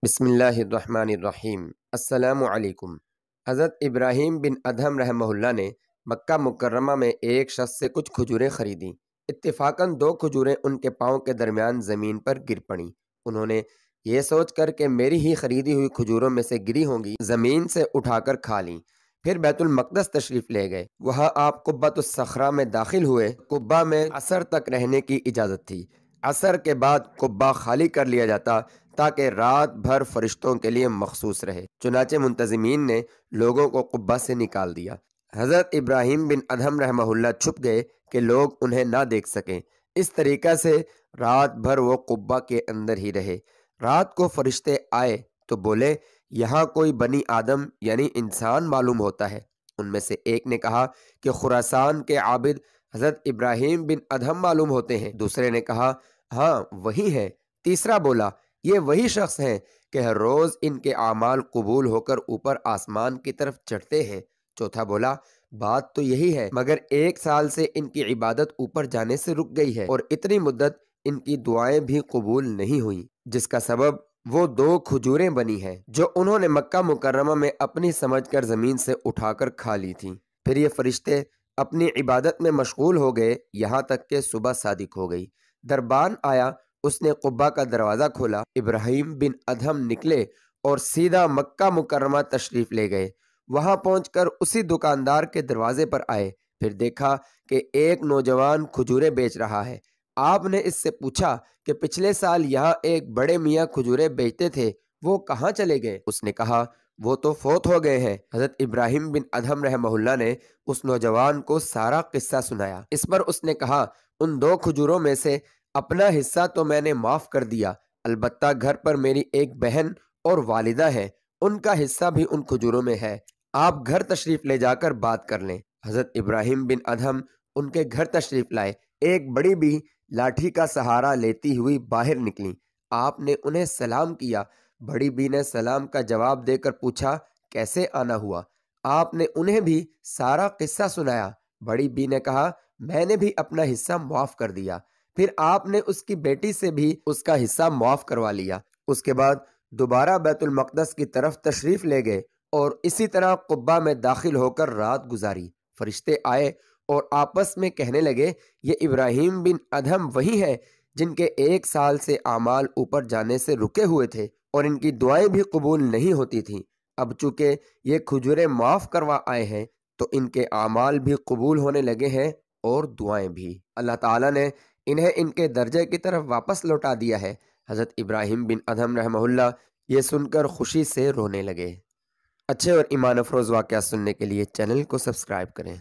بسم اللہ الرحمن الرحیم۔ السلام علیکم۔ حضرت ابراہیم بن ادہم رحمہ اللہ نے مکہ مکرمہ میں ایک شخص سے کچھ کھجوریں خریدیں۔ اتفاقاً 2 کھجوریں ان کے پاؤں کے درمیان زمین پر گر پڑیں۔ انہوں نے یہ سوچ کر کہ میری ہی خریدی ہوئی کھجوروں میں سے گری ہوں گی، زمین سے اٹھا کر کھا لیں۔ پھر بیت المقدس تشریف لے گئے۔ وہاں آپ قبۃ الصخرہ میں داخل ہوئے۔ قبہ میں عصر تک رہنے کی اجازت تھی۔ عصر کے بعد قبہ خالی کر لیا جاتا تاکہ رات بھر فرشتوں کے لیے مخصوص رہے۔ چنانچہ منتظمین نے لوگوں کو قبہ سے نکال دیا۔ حضرت ابراہیم بن ادہم رحمہ اللہ چھپ گئے کہ لوگ انہیں نہ دیکھ سکیں۔ اس طریقہ سے رات بھر وہ قبہ کے اندر ہی رہے۔ رات کو فرشتے آئے تو بولے، یہاں کوئی بنی آدم یعنی انسان معلوم ہوتا ہے۔ ان میں سے ایک نے کہا کہ خراسان کے عابد حضرت ابراہیم بن ادہم معلوم ہوتے ہیں۔ دوسرے نے کہا، ہاں وہی ہے۔ تیسرا بولا، یہ وہی شخص ہیں کہ ہر روز ان کے اعمال قبول ہو کر اوپر آسمان کی طرف چڑھتے ہیں۔ چوتھا بولا، بات تو یہی ہے، مگر 1 سال سے ان کی عبادت اوپر جانے سے رک گئی ہے اور اتنی مدت ان کی دعائیں بھی قبول نہیں ہوئیں، جس کا سبب وہ 2 کھجوریں بنی ہیں جو انہوں نے مکہ مکرمہ میں اپنی سمجھ کر زمین سے اٹھا کر کھا لی تھیں۔ پھر یہ فرشتے اپنی عبادت میں مشغول ہو گئے، یہاں تک کہ صبح صادق ہو گئی۔ دربان آیا، اس نے قبہ کا دروازہ کھولا۔ ابراہیم بن ادہم نکلے اور سیدھا مکہ مکرمہ تشریف لے گئے۔ وہاں پہنچ کر اسی دکاندار کے دروازے پر آئے۔ پھر دیکھا کہ ایک نوجوان کھجوریں بیچ رہا ہے۔ آپ نے اس سے پوچھا کہ پچھلے سال یہاں ایک بڑے میاں کھجوریں بیچتے تھے، وہ کہاں چلے گئے؟ اس نے کہا، وہ تو فوت ہو گئے ہیں۔ حضرت ابراہیم بن ادہم رحمہ اللہ نے اس نوجوان کو سارا قصہ سنایا۔ اس پر اس نے کہا، ان 2 کھجوروں میں سے اپنا حصہ تو میں نے معاف کر دیا، البتہ گھر پر میری ایک بہن اور والدہ ہے، ان کا حصہ بھی ان کھجوروں میں ہے، آپ گھر تشریف لے جا کر بات کر لیں۔ حضرت ابراہیم بن ادہم ان کے گھر تشریف لائے۔ ایک بڑی بی لاٹھی کا سہارا لیتی ہوئی باہر نکلی۔ آپ نے انہیں سلام کیا۔ بڑی بی نے سلام کا جواب دے کر پوچھا، کیسے آنا ہوا؟ آپ نے انہیں بھی سارا قصہ سنایا۔ بڑی بی نے کہا، میں نے بھی اپنا حصہ معاف کر دیا۔ پھر آپ نے اس کی بیٹی سے بھی اس کا حصہ معاف کروا لیا۔ اس کے بعد دوبارہ بیت المقدس کی طرف تشریف لے گئے اور اسی طرح قبہ میں داخل ہو کر رات گزاری۔ فرشتے آئے اور آپس میں کہنے لگے، یہ ابراہیم بن ادہم وہی ہیں جن کے 1 سال سے اعمال اوپر جانے سے رکے ہوئے تھے اور ان کی دعائیں بھی قبول نہیں ہوتی تھیں۔ اب چونکہ یہ کھجوریں معاف کروا آئے ہیں تو ان کے اعمال بھی قبول ہونے لگے ہیں اور دعائیں بھی۔ اللہ تعالیٰ نے انہیں ان کے درجے کی طرف واپس لوٹا دیا ہے۔ حضرت ابراہیم بن ادہم رحمہ اللہ یہ سن کر خوشی سے رونے لگے۔ اچھے اور ایمان افروز واقعات سننے کے لیے چینل کو سبسکرائب کریں۔